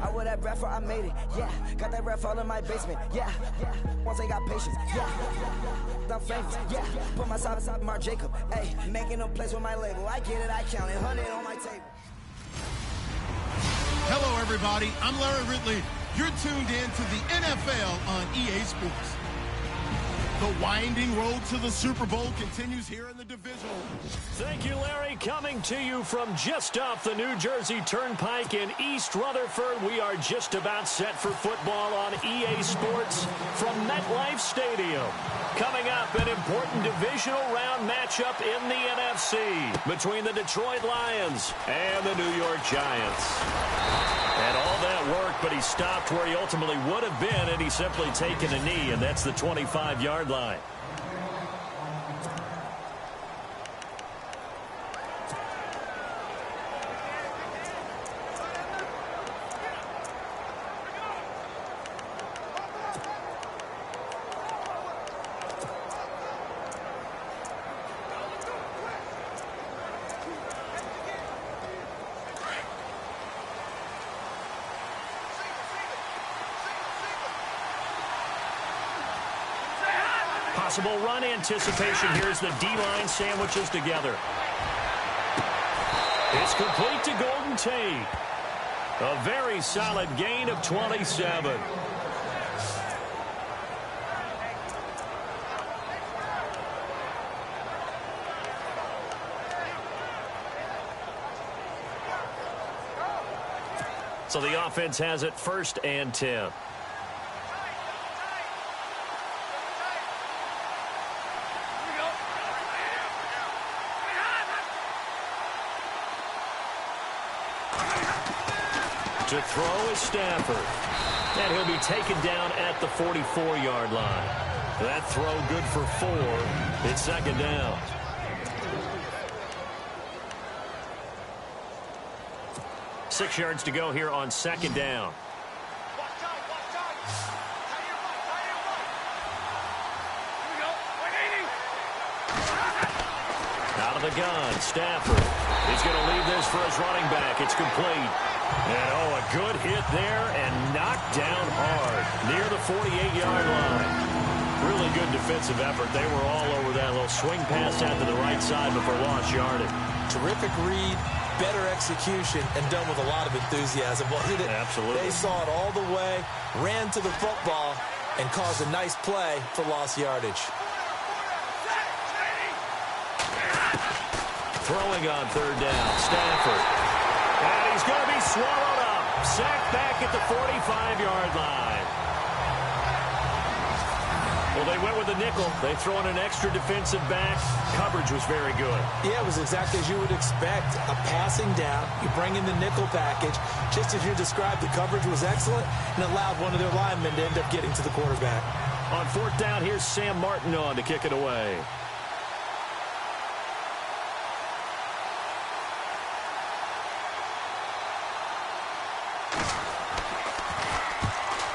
I would have breath for I made it, yeah. Got that ref all in my basement, yeah. Once I got patience, yeah. I'm famous, yeah. Put myself inside Mark Jacob, hey. Making a place with my label. I get it, I count it, 100 on my table. Hello, everybody. I'm Larry Ridley. You're tuned in to the NFL on EA Sports. The winding road to the Super Bowl continues here in the divisional. Thank you, Larry. Coming to you from just off the New Jersey Turnpike in East Rutherford. We are just about set for football on EA Sports from MetLife Stadium. Coming up, an important divisional round matchup in the NFC between the Detroit Lions and the New York Giants. And all that work, but he stopped where he ultimately would have been, and he's simply taken a knee, and that's the 25-yard line. Possible run anticipation. Here's the D-line sandwiches together. It's complete to Golden Tate. A very solid gain of 27. So the offense has it 1st and 10. To throw is Stafford. And he'll be taken down at the 44-yard line. That throw good for 4. It's 2nd down. Six yards to go here on 2nd down. Out of the gun, Stafford. He's going to leave this for his running back. It's complete. And, a good hit there and knocked down hard near the 48-yard line. Really good defensive effort. They were all over that little swing pass out to the right side before lost yardage. Terrific read, better execution, and done with a lot of enthusiasm. Well, absolutely. They saw it all the way, ran to the football, and caused a nice play for lost yardage. Throwing on 3rd down, Stafford. And he's going to be swallowed up. Sacked back at the 45-yard line. Well, they went with a nickel. They throw in an extra defensive back. Coverage was very good. Yeah, it was exactly as you would expect. A passing down. You bring in the nickel package. Just as you described, the coverage was excellent and allowed one of their linemen to end up getting to the quarterback. On 4th down, here's Sam Martin on to kick it away.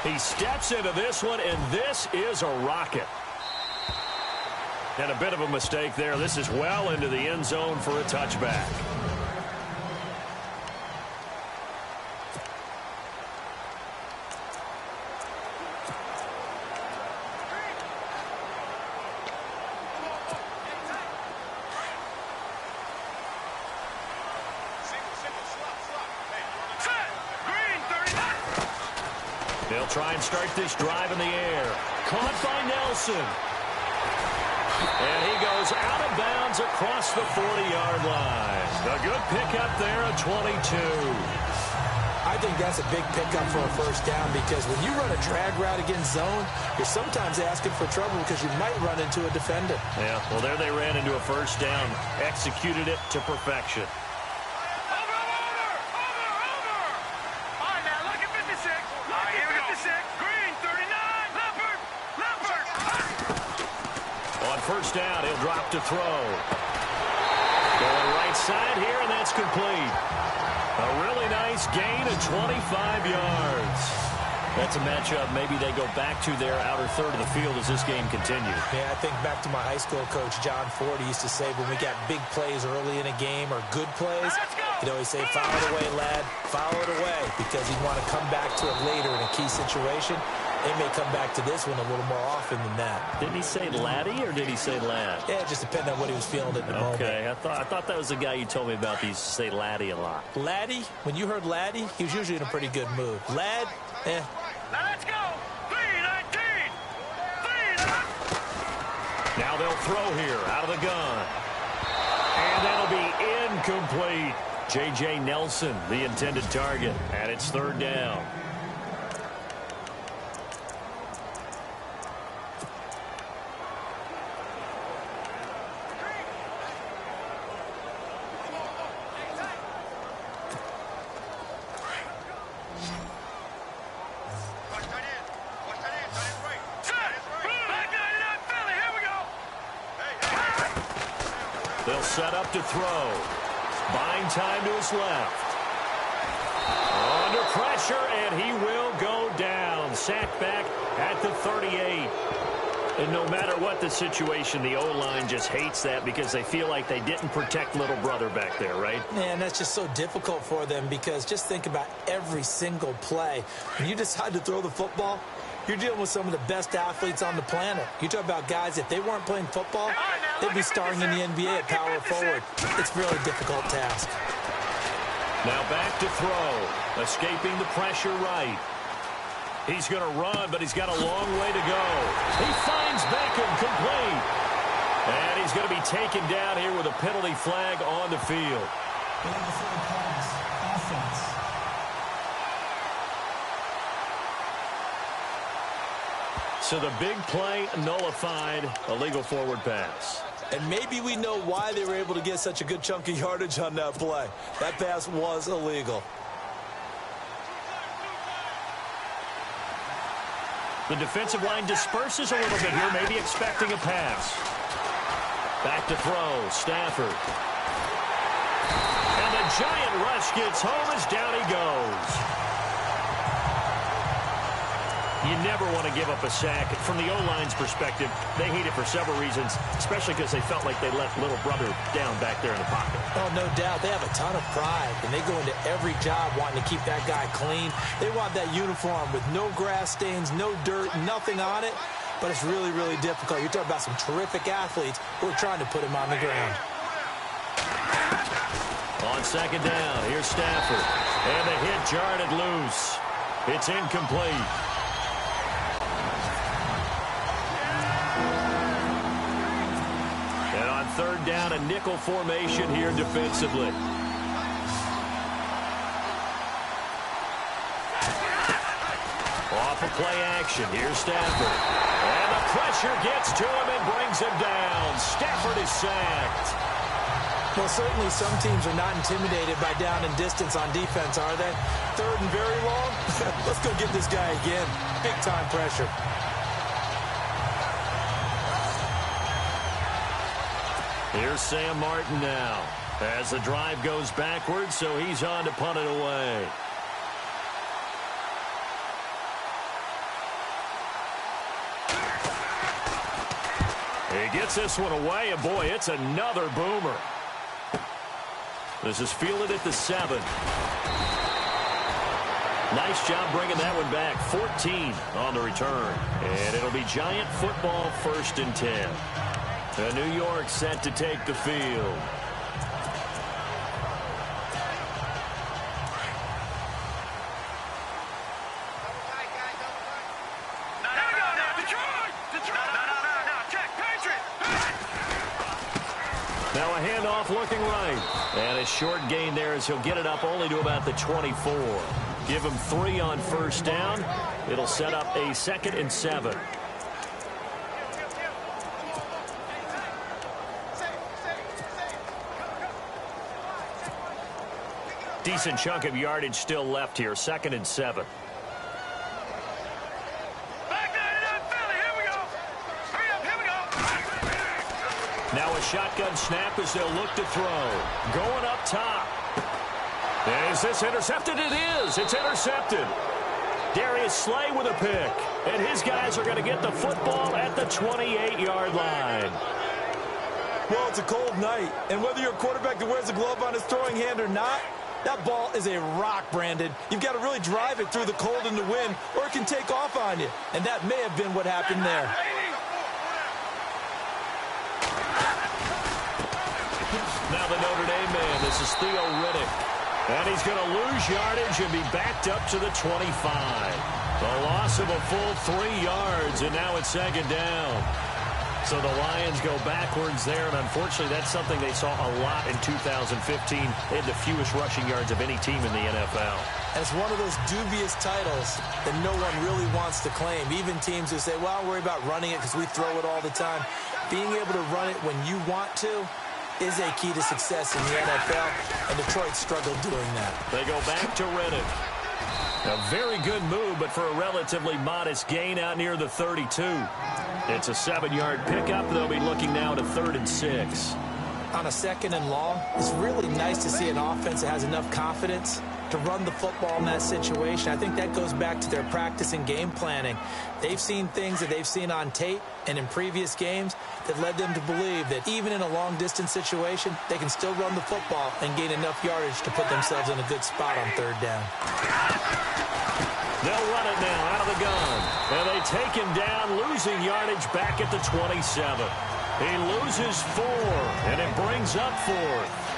He steps into this one, and this is a rocket. And a bit of a mistake there. This is well into the end zone for a touchback. They'll try and start this drive in the air. Caught by Nelson. And he goes out of bounds across the 40-yard line. A good pickup there at 22. I think that's a big pickup for a 1st down because when you run a drag route against zone, you're sometimes asking for trouble because you might run into a defender. Yeah, well, there they ran into a 1st down. Executed it to perfection. On 1st down, he'll drop to throw. Going right side here, and that's complete. A really nice gain of 25 yards. That's a matchup maybe they go back to their outer third of the field as this game continues. Yeah, I think back to my high school coach, John Ford. He used to say when we got big plays early in a game or good plays, You know, we say, file it away, lad. File it away, because he'd want to come back to it later in a key situation. They may come back to this one a little more often than that. Didn't he say laddie or did he say lad? Yeah, it just depended on what he was feeling at the moment. Okay, I thought that was the guy you told me about. He used to say laddie a lot. Laddie, when you heard laddie, he was usually in a pretty good mood. Lad, Now let's go. 3-19. 3-19. Now they'll throw here out of the gun. And that'll be incomplete. J.J. Nelson, the intended target, and it's third down. They'll set up to throw. Buying time to his left. Under pressure, and he will go down. Sacked back at the 38. And no matter what the situation, the O-line just hates that because they feel like they didn't protect little brother back there, right? Man, that's just so difficult for them because just think about every single play. When you decide to throw the football, you're dealing with some of the best athletes on the planet. You talk about guys, if they weren't playing football, they'd be starring in the NBA at power forward. It's a really difficult task. Now back to throw. Escaping the pressure right. He's going to run, but he's got a long way to go. He finds Beckham complete. And he's going to be taken down here with a penalty flag on the field. So the big play nullified, a legal forward pass. And maybe we know why they were able to get such a good chunk of yardage on that play. That pass was illegal. The defensive line disperses a little bit here, maybe expecting a pass. Back to throw, Stafford. And the giant rush gets home as down he goes. You never want to give up a sack. From the O-line's perspective, they hate it for several reasons, especially because they felt like they let little brother down back there in the pocket. Oh, no doubt. They have a ton of pride, and they go into every job wanting to keep that guy clean. They want that uniform with no grass stains, no dirt, nothing on it. But it's really, really difficult. You're talking about some terrific athletes who are trying to put him on the ground. On second down, here's Stafford. And the hit jarred it loose. It's incomplete. And on third down, a nickel formation here defensively. Off of play action, here's Stafford. And the pressure gets to him and brings him down. Stafford is sacked. Well, certainly some teams are not intimidated by down and distance on defense, are they? Third and very long? Let's go get this guy again. Big-time pressure. Here's Sam Martin now. As the drive goes backwards, so he's on to punt it away. He gets this one away, and boy, it's another boomer. This is fielded at the 7. Nice job bringing that one back. 14 on the return. And it'll be Giant football, 1st and 10. New York set to take the field. Now a handoff looking right. And a short gain there as he'll get it up only to about the 24. Give him 3 on 1st down. It'll set up a 2nd and 7. Decent chunk of yardage still left here. 2nd and 7. Now a shotgun snap as they'll look to throw. Going up top. Is this intercepted? It is. It's intercepted. Darius Slay with a pick. And his guys are going to get the football at the 28-yard line. Well, it's a cold night, and whether you're a quarterback that wears a glove on his throwing hand or not, that ball is a rock, Brandon. You've got to really drive it through the cold and the wind, or it can take off on you. And that may have been what happened there. Now the Notre Dame man, this is Theo Riddick. And he's going to lose yardage and be backed up to the 25. A loss of a full 3 yards, and now it's second down. So the Lions go backwards there, and unfortunately that's something they saw a lot in 2015. They had the fewest rushing yards of any team in the NFL. And it's one of those dubious titles that no one really wants to claim. Even teams who say, well, I'll worry about running it because we throw it all the time. Being able to run it when you want to is a key to success in the NFL, and Detroit struggled doing that. They go back to Riddick. A very good move, but for a relatively modest gain out near the 32. It's a 7-yard pickup. They'll be looking now to 3rd and 6. On a 2nd and long, it's really nice to see an offense that has enough confidence to run the football in that situation. I think that goes back to their practice and game planning. They've seen things that they've seen on tape and in previous games that led them to believe that even in a long-distance situation, they can still run the football and gain enough yardage to put themselves in a good spot on 3rd down. They'll run it now out of the gun. And they take him down, losing yardage back at the 27. He loses 4, and it brings up 4th.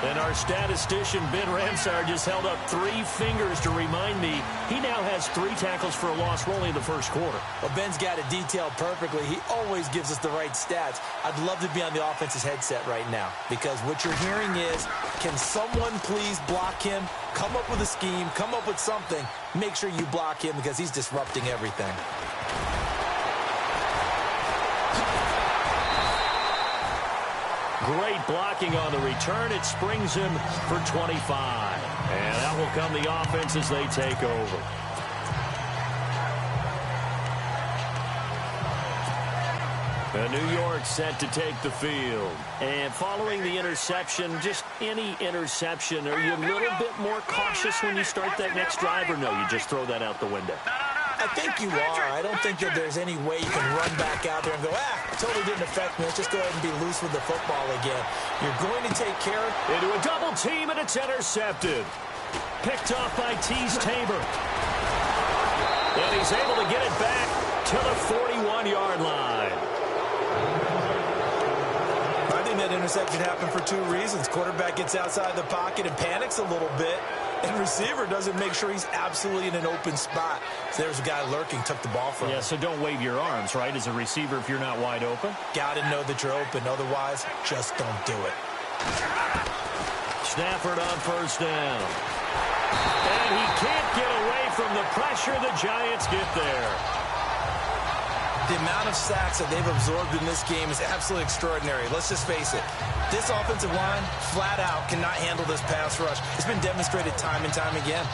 And our statistician, Ben Ramsar, just held up 3 fingers to remind me he now has 3 tackles for a loss only in the first quarter. Well, Ben's got it detailed perfectly. He always gives us the right stats. I'd love to be on the offense's headset right now, because what you're hearing is, can someone please block him? Come up with a scheme, come up with something. Make sure you block him because he's disrupting everything. Great blocking on the return. It springs him for 25. And out will come the offense as they take over. And New York set to take the field. And following the interception, just any interception, are you a little bit more cautious when you start that next drive, or no, you just throw that out the window? I think you are. I don't think that there's any way you can run back out there and go, totally didn't affect me. Let's just go ahead and be loose with the football again. You're going to take care of it. Into a double team, and it's intercepted. Picked off by Tease Tabor. And he's able to get it back to the 41-yard line. I think that interception happened for 2 reasons. Quarterback gets outside the pocket and panics a little bit. And receiver doesn't make sure he's absolutely in an open spot. So there's a guy lurking, took the ball from him. Yeah, so don't wave your arms, right, as a receiver if you're not wide open? Got to know that you're open. Otherwise, just don't do it. Stafford on first down. And he can't get away from the pressure. The Giants get there. The amount of sacks that they've absorbed in this game is absolutely extraordinary. Let's just face it. This offensive line, flat out, cannot handle this pass rush. It's been demonstrated time and time again.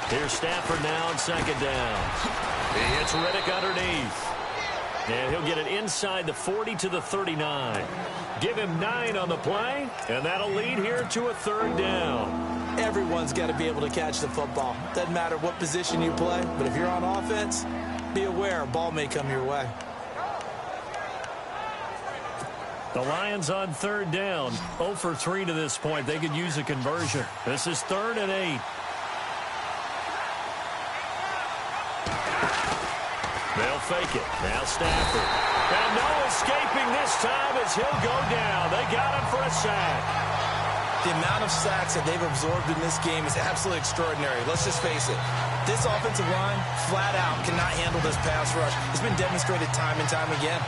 Here's Stafford now on 2nd down. He hits Riddick underneath. And he'll get it inside the 40 to the 39. Give him 9 on the play, and that'll lead here to a 3rd down. Everyone's got to be able to catch the football. Doesn't matter what position you play, but if you're on offense, be aware a ball may come your way. The Lions on 3rd down. 0 for 3 to this point. They could use a conversion. This is 3rd and 8. They'll fake it. Now Stafford. And no escaping this time as he'll go down. They got him for a sack. The amount of sacks that they've absorbed in this game is absolutely extraordinary. Let's just face it. This offensive line, flat out, cannot handle this pass rush. It's been demonstrated time and time again.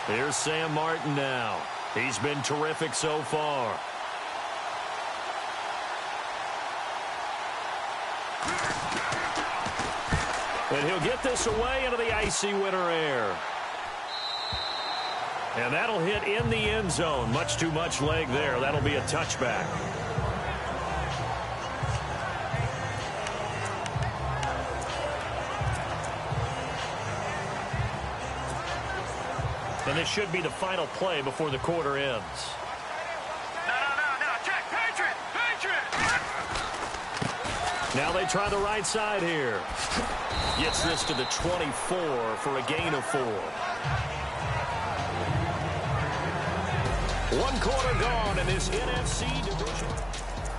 Here's Sam Martin now. He's been terrific so far. And he'll get this away into the icy winter air. And that'll hit in the end zone. Much too much leg there. That'll be a touchback. And this should be the final play before the quarter ends. No. Check. Patriot. Now they try the right side here. Gets this to the 24 for a gain of 4. One quarter gone in this NFC division.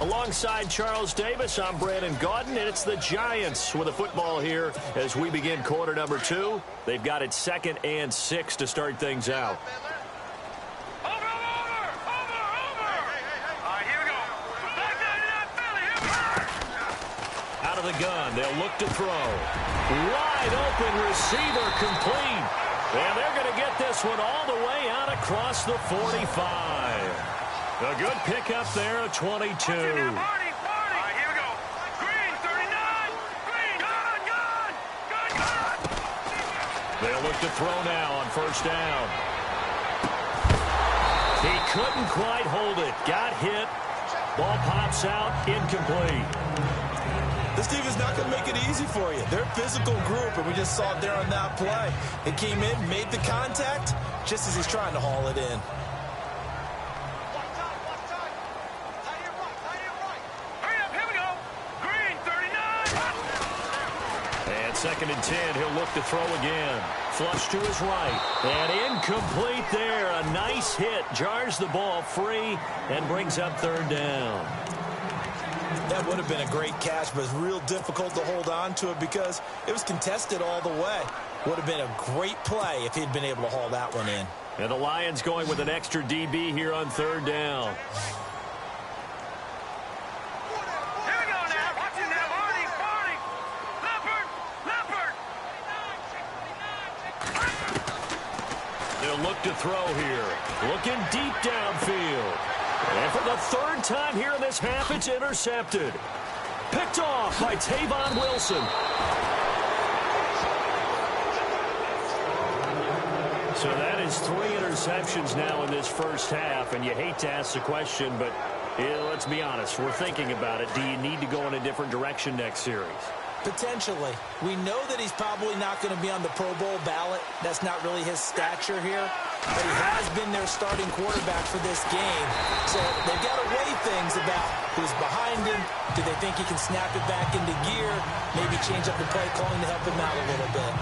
Alongside Charles Davis, I'm Brandon Gaudin, and it's the Giants with the football here as we begin quarter number 2. They've got it 2nd and 6 to start things out. Over. All right, here we go. Back down to that belly. Here we go. Out of the gun, they'll look to throw. Wide open receiver complete. And they're going to get this one all the way out across the 45. A good pickup there at 22. All right, here we go. Green, 39. Green, gun. They'll look to throw now on first down. He couldn't quite hold it. Got hit. Ball pops out. Incomplete. This team is not going to make it easy for you. They're a physical group, and we just saw it there on that play. It came in, made the contact, just as he's trying to haul it in. Hurry up, here we go. Green, 39. And 2nd and 10, he'll look to throw again. Flush to his right. And incomplete there. A nice hit. Jars the ball free and brings up 3rd down. That would have been a great catch, but it's real difficult to hold on to it because it was contested all the way. Would have been a great play if he'd been able to haul that one in. And the Lions going with an extra DB here on 3rd down. Here we go now. Watch it now. Barney. Leopard. They'll look to throw here. Looking deep downfield. And for the 3rd time here in this half, it's intercepted. Picked off by Tavon Wilson. So that is 3 interceptions now in this first half, and you hate to ask the question, but let's be honest, we're thinking about it. Do you need to go in a different direction next series? Potentially. We know that he's probably not going to be on the Pro Bowl ballot. That's not really his stature here. But he has been their starting quarterback for this game. So they've got to weigh things about who's behind him. Do they think he can snap it back into gear? Maybe change up the play calling to help him out a little bit.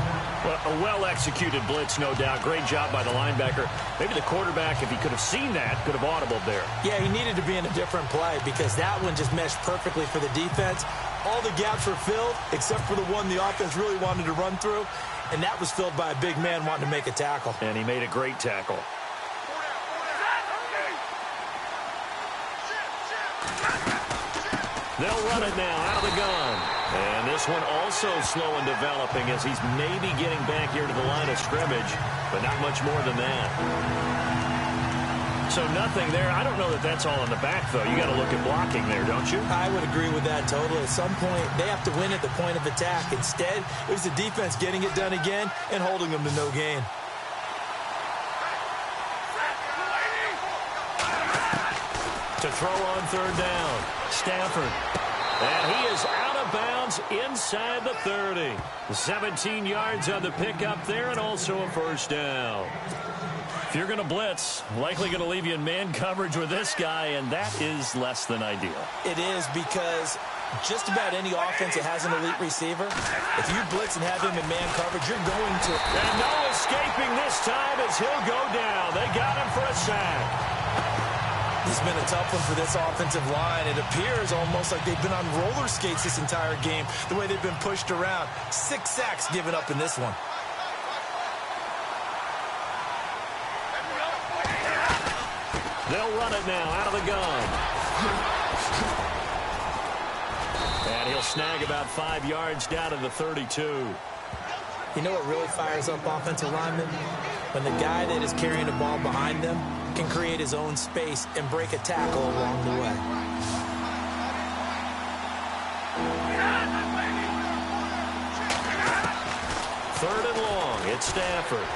Well, a well-executed blitz, no doubt. Great job by the linebacker. Maybe the quarterback, if he could have seen that, could have audibled there. Yeah, he needed to be in a different play because that one just meshed perfectly for the defense. All the gaps were filled except for the one the offense really wanted to run through, and that was filled by a big man wanting to make a tackle. And he made a great tackle. They'll run it now out of the gun. And this one also slow in developing as he's maybe getting back here to the line of scrimmage, but not much more than that. So nothing there. I don't know that that's all in the back, though. You got to look at blocking there, don't you? I would agree with that totally. At some point, they have to win at the point of attack. Instead, it was the defense getting it done again and holding them to no gain. To throw on 3rd down. Stafford. And he is out of bounds inside the 30. 17 yards on the pickup there and also a first down. If you're going to blitz, likely going to leave you in man coverage with this guy, and that is less than ideal. It is because just about any offense that has an elite receiver, if you blitz and have him in man coverage, you're going to. And no escaping this time as he'll go down. They got him for a sack. It's been a tough one for this offensive line. It appears almost like they've been on roller skates this entire game, the way they've been pushed around. 6 sacks given up in this one. They'll run it now out of the gun. And he'll snag about 5 yards down to the 32. You know what really fires up offensive linemen? When the guy that is carrying the ball behind them can create his own space and break a tackle along the way. Third and long. It's Stafford.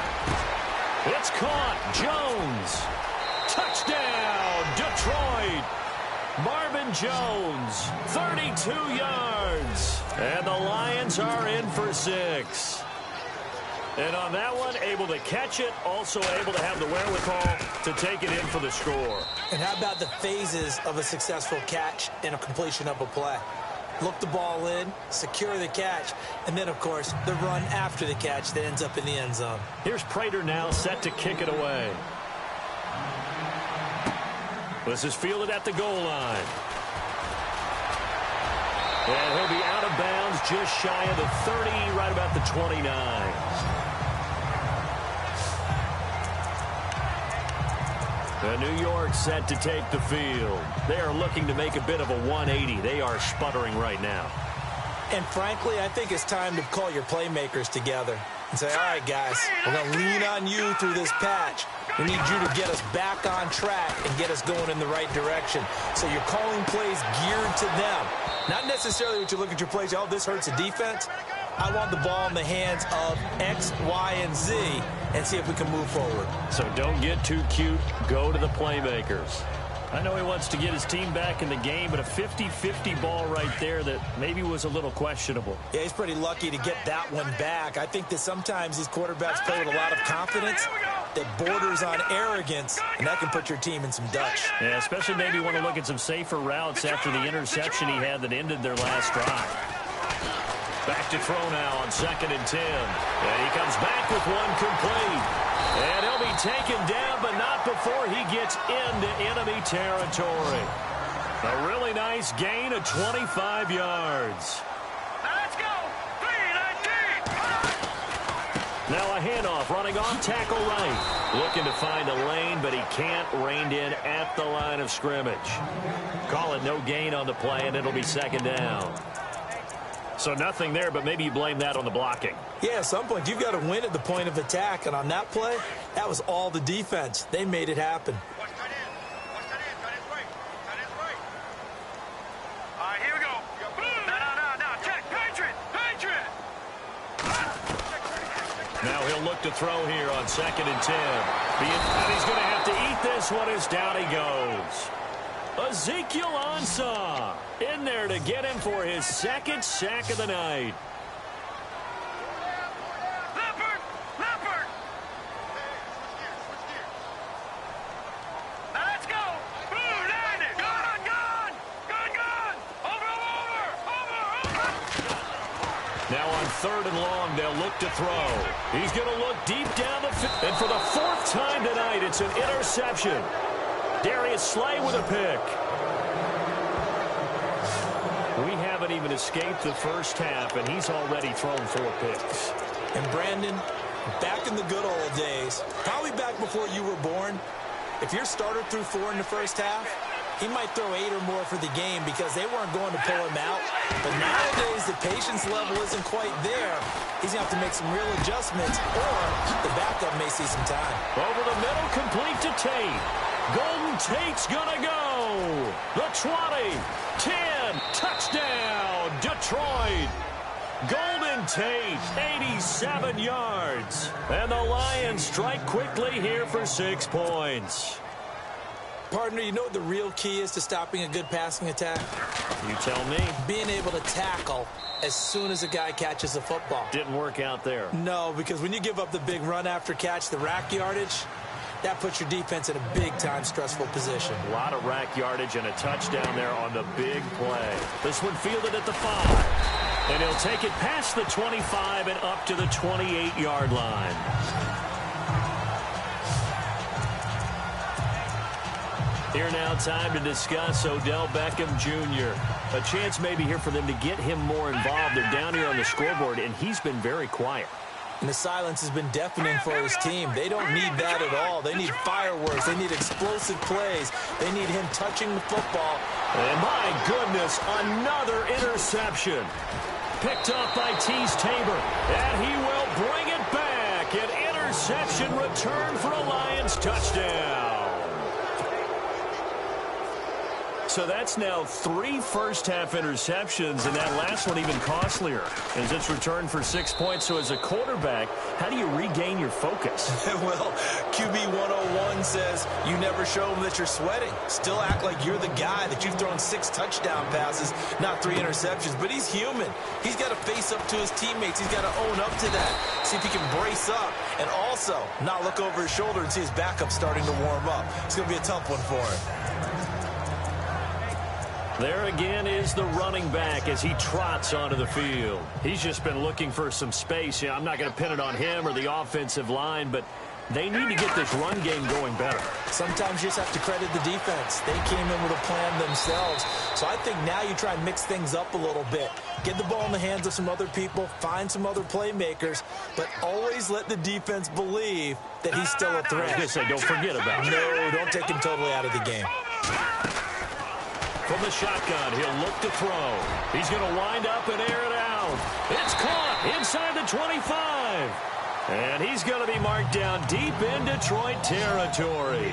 It's caught. Jones. Touchdown, Detroit. Marvin Jones, 32 yards. And the Lions are in for 6. And on that one, able to catch it, also able to have the wherewithal to take it in for the score. And how about the phases of a successful catch and a completion of a play? Look the ball in, secure the catch, and then, of course, the run after the catch that ends up in the end zone. Here's Prater now set to kick it away. This is fielded at the goal line. And he'll be out of bounds just shy of the 30, right about the 29. New York set to take the field. They are looking to make a bit of a 180. They are sputtering right now. And frankly, I think it's time to call your playmakers together and say, all right, guys, we're going to lean on you through this patch. We need you to get us back on track and get us going in the right direction. So you're calling plays geared to them. Not necessarily what you look at your plays, oh, this hurts the defense. I want the ball in the hands of X, Y, and Z and see if we can move forward. So don't get too cute. Go to the playmakers. I know he wants to get his team back in the game, but a 50-50 ball right there that maybe was a little questionable. Yeah, he's pretty lucky to get that one back. I think that sometimes these quarterbacks play with a lot of confidence that borders on arrogance, and that can put your team in some Dutch. Yeah, especially maybe want to look at some safer routes after the interception he had that ended their last drive. Back to throw now on 2nd and 10. And he comes back with one complete. And he'll be taken down, but not before he gets into enemy territory. A really nice gain of 25 yards. Let's go. 3-19. Now a handoff running off tackle right. Looking to find a lane, but he can't. Reined in at the line of scrimmage. Call it no gain on the play, and it'll be 2nd down. So nothing there, but maybe you blame that on the blocking. Yeah, at some point, you've got to win at the point of attack. And on that play, that was all the defense. They made it happen. Watch that in. Watch that in. That is right. That is right. All right, here we go. No. Check. Patriot. Patriot. Now he'll look to throw here on 2nd and 10. And he's going to have to eat this one as down he goes. Ezekiel Ansah in there to get him for his 2nd sack of the night. Leopard. Now let's go. Boom, land it. Gun. Over. Now on 3rd and long, they'll look to throw. He's going to look deep down the field. And for the 4th time tonight, it's an interception. Darius Slay with a pick. We haven't even escaped the first half, and he's already thrown 4 picks. And Brandon, back in the good old days, probably back before you were born, if your starter threw 4 in the first half, he might throw 8 or more for the game because they weren't going to pull him out. But nowadays, the patience level isn't quite there. He's going to have to make some real adjustments, or the backup may see some time. Over the middle, complete to Tate. Golden Tate's gonna go. The 20, 10, touchdown, Detroit. Golden Tate, 87 yards. And the Lions strike quickly here for 6 points. Partner, you know what the real key is to stopping a good passing attack? You tell me. Being able to tackle as soon as a guy catches the football. Didn't work out there. No, because when you give up the big run after catch, the rack yardage, that puts your defense in a big-time stressful position. A lot of rack yardage and a touchdown there on the big play. This one fielded at the 5. And he'll take it past the 25 and up to the 28-yard line. Here now, time to discuss Odell Beckham Jr. A chance maybe here for them to get him more involved. They're down here on the scoreboard, and he's been very quiet. And the silence has been deafening for his team. They don't need that at all. They need fireworks. They need explosive plays. They need him touching the football. And my goodness, another interception. Picked up by Tease Tabor. And he will bring it back. An interception return for a Lions touchdown. So that's now 3 first-half interceptions, and that last one even costlier as it's returned for 6 points. So as a quarterback, how do you regain your focus? Well, QB 101 says you never show them that you're sweating. Still act like you're the guy, that you've thrown 6 touchdown passes, not 3 interceptions. But he's human. He's got to face up to his teammates. He's got to own up to that. See if he can brace up and also not look over his shoulder and see his backup starting to warm up. It's going to be a tough one for him. There again is the running back as he trots onto the field. He's just been looking for some space. I'm not going to pin it on him or the offensive line, but they need to get this run game going better. Sometimes you just have to credit the defense. They came in with a plan themselves. So I think now you try and mix things up a little bit. Get the ball in the hands of some other people, find some other playmakers, but always let the defense believe that he's still a threat. I was going to say, don't forget about it. No, don't take him totally out of the game. From the shotgun, he'll look to throw. He's going to wind up and air it out. It's caught inside the 25. And he's going to be marked down deep in Detroit territory.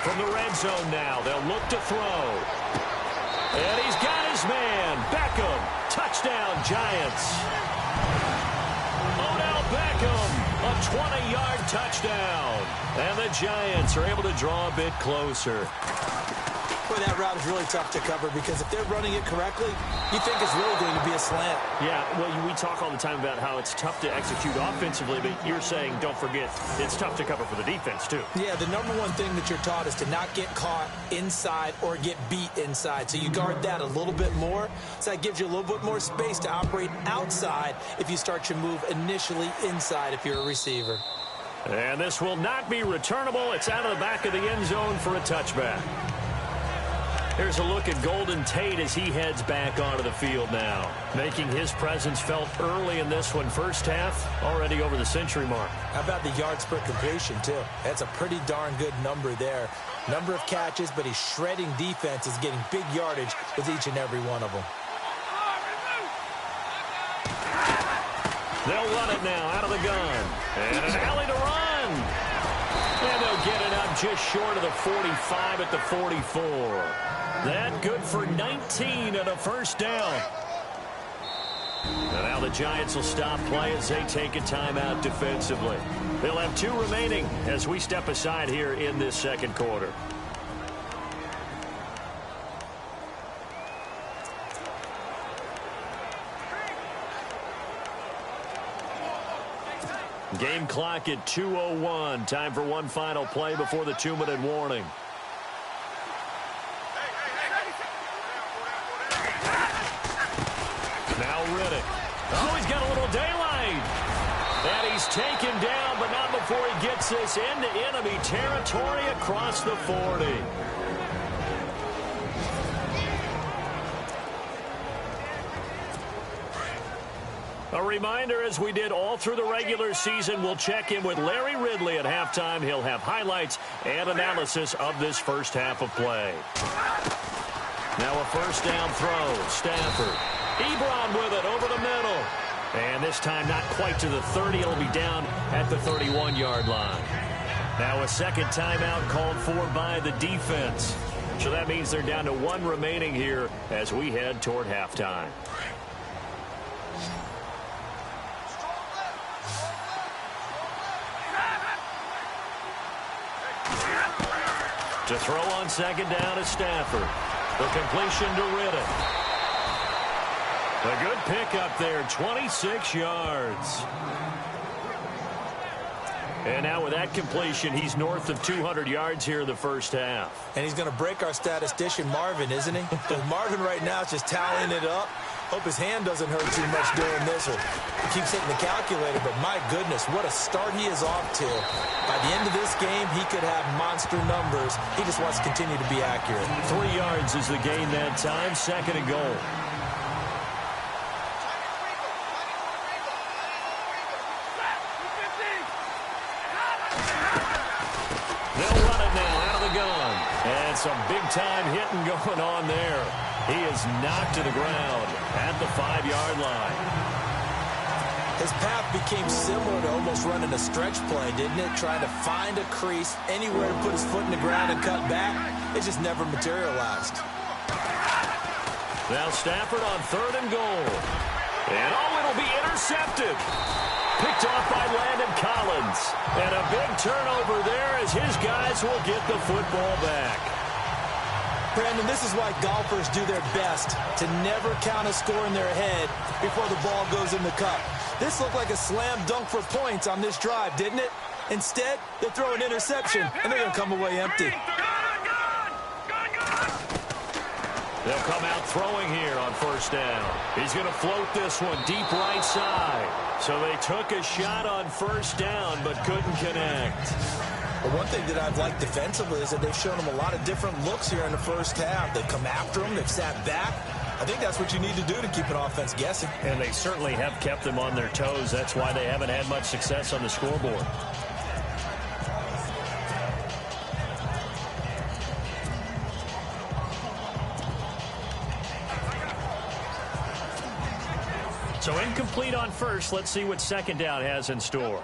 From the red zone now, they'll look to throw. And he's got his man. Beckham. Touchdown, Giants. Beckham, a 20-yard touchdown. And the Giants are able to draw a bit closer. Boy, that route is really tough to cover because if they're running it correctly, you think it's really going to be a slant. Yeah, well, we talk all the time about how it's tough to execute offensively, but you're saying, don't forget, it's tough to cover for the defense, too. Yeah, the number one thing that you're taught is to not get caught inside or get beat inside. So you guard that a little bit more. So that gives you a little bit more space to operate outside if you start your move initially inside if you're a receiver. And this will not be returnable. It's out of the back of the end zone for a touchback. Here's a look at Golden Tate as he heads back onto the field now, making his presence felt early in this one. First half, already over the century mark. How about the yards per completion, too? That's a pretty darn good number there. Number of catches, but he's shredding defenses, getting big yardage with each and every one of them. They'll run it now out of the gun. And an alley to run. And they'll get it up just short of the 45 at the 44. That good for 19 and a first down. And now the Giants will stop play as they take a timeout defensively. They'll have 2 remaining as we step aside here in this second quarter. Game clock at 2:01. Time for one final play before the 2-minute warning. Now Riddick. Oh, he's got a little daylight. And he's taken down, but not before he gets this into enemy territory across the 40. A reminder, as we did all through the regular season, we'll check in with Larry Ridley at halftime. He'll have highlights and analysis of this first half of play. Now a first down throw. Stafford. Ebron with it over the middle. And this time not quite to the 30. It'll be down at the 31-yard line. Now a second timeout called for by the defense. So that means they're down to 1 remaining here as we head toward halftime. To throw on second down is Stafford. The completion to Riddick. A good pickup there, 26 yards. And now with that completion, he's north of 200 yards here in the first half. And he's going to break our statistician, Marvin, isn't he? Because Marvin right now is just tallying it up. Hope his hand doesn't hurt too much doing this, or he keeps hitting the calculator. But my goodness, what a start he is off to. By the end of this game, he could have monster numbers. He just wants to continue to be accurate. 3 yards is the gain that time, second and goal. They'll run it now out of the gun. And some big-time hitting going on there. He is knocked to the ground at the 5-yard line. His path became similar to almost running a stretch play, didn't it? Trying to find a crease, anywhere to put his foot in the ground and cut back. It just never materialized. Now Stafford on 3rd and goal. And it'll be intercepted. Picked off by Landon Collins. And a big turnover there as his guys will get the football back. Brandon, this is why golfers do their best to never count a score in their head before the ball goes in the cup. This looked like a slam dunk for points on this drive, didn't it? Instead, they throw an interception, and they're going to come away empty. They'll come out throwing here on 1st down. He's going to float this one deep right side. So they took a shot on 1st down, but couldn't connect. Well, one thing that I've liked defensively is that they've shown them a lot of different looks here in the 1st half. They've come after them. They've sat back. I think that's what you need to do to keep an offense guessing. And they certainly have kept them on their toes. That's why they haven't had much success on the scoreboard. So incomplete on 1st. Let's see what 2nd down has in store.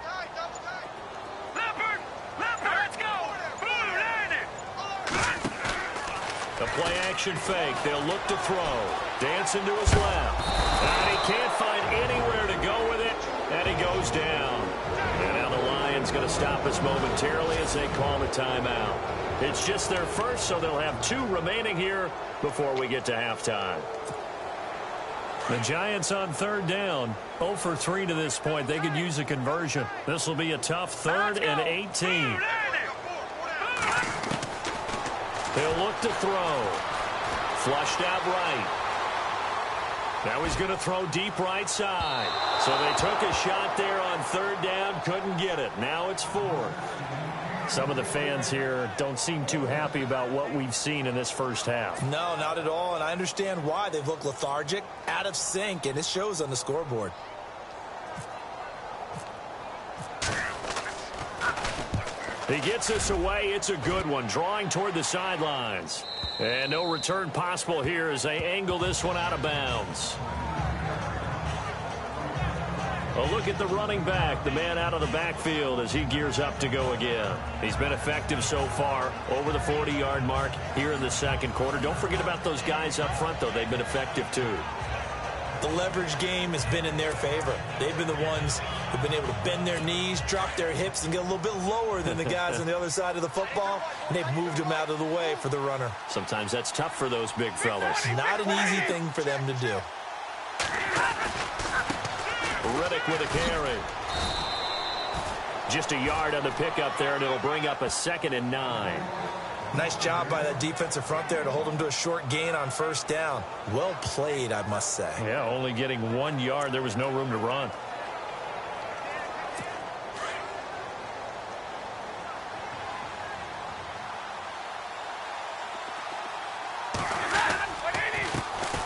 The play-action fake. They'll look to throw. Dancing to his left. And he can't find anywhere to go with it. And he goes down. And now the Lions going to stop us momentarily as they call a timeout. It's just their first, so they'll have 2 remaining here before we get to halftime. The Giants on 3rd down. 0 for 3 to this point. They could use a conversion. This will be a tough 3rd and 18. They'll look to throw. Flushed out right. Now he's going to throw deep right side. So they took a shot there on 3rd down. Couldn't get it. Now it's 4th. Some of the fans here don't seem too happy about what we've seen in this 1st half. No, not at all. And I understand why. They've looked lethargic, out of sync, and it shows on the scoreboard. He gets this away. It's a good one. Drawing toward the sidelines. And no return possible here as they angle this one out of bounds. A look at the running back, the man out of the backfield as he gears up to go again. He's been effective so far, over the 40-yard mark here in the 2nd quarter. Don't forget about those guys up front, though. They've been effective, too. The leverage game has been in their favor. They've been the ones who've been able to bend their knees, drop their hips, and get a little bit lower than the guys on the other side of the football, and they've moved them out of the way for the runner. Sometimes that's tough for those big fellas. Not an easy thing for them to do. Riddick with a carry. Just a yard on the pickup there, and it'll bring up a 2nd and 9. Nice job by that defensive front there to hold them to a short gain on 1st down. Well played, I must say. Yeah, only getting 1 yard. There was no room to run.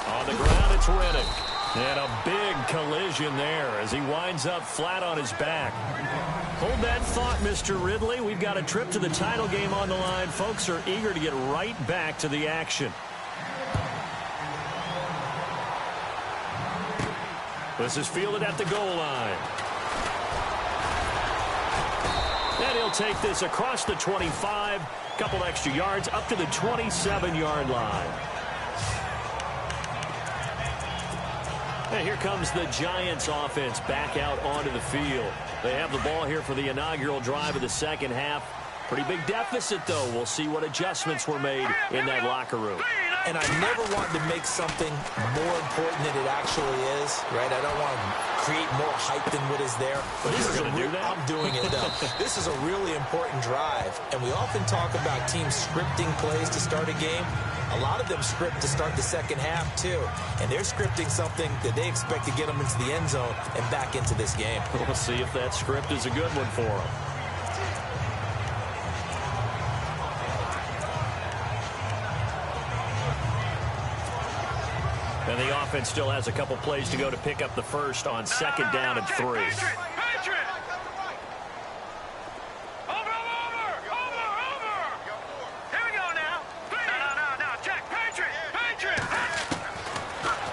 On the ground, it's Riddick. And a big collision there as he winds up flat on his back. Hold that thought, Mr. Ridley. We've got a trip to the title game on the line. Folks are eager to get right back to the action. This is fielded at the goal line. And he'll take this across the 25. Couple extra yards up to the 27-yard line. And here comes the Giants offense back out onto the field. They have the ball here for the inaugural drive of the 2nd half. Pretty big deficit, though. We'll see what adjustments were made in that locker room. And I never want to make something more important than it actually is, right? I don't want to create more hype than what is there. But this is going to do that? I'm doing it, though. This is a really important drive. And we often talk about teams scripting plays to start a game. A lot of them script to start the 2nd half, too. And they're scripting something that they expect to get them into the end zone and back into this game. We'll see if that script is a good one for them. And the offense still has a couple plays to go to pick up the first on 2nd down and 3.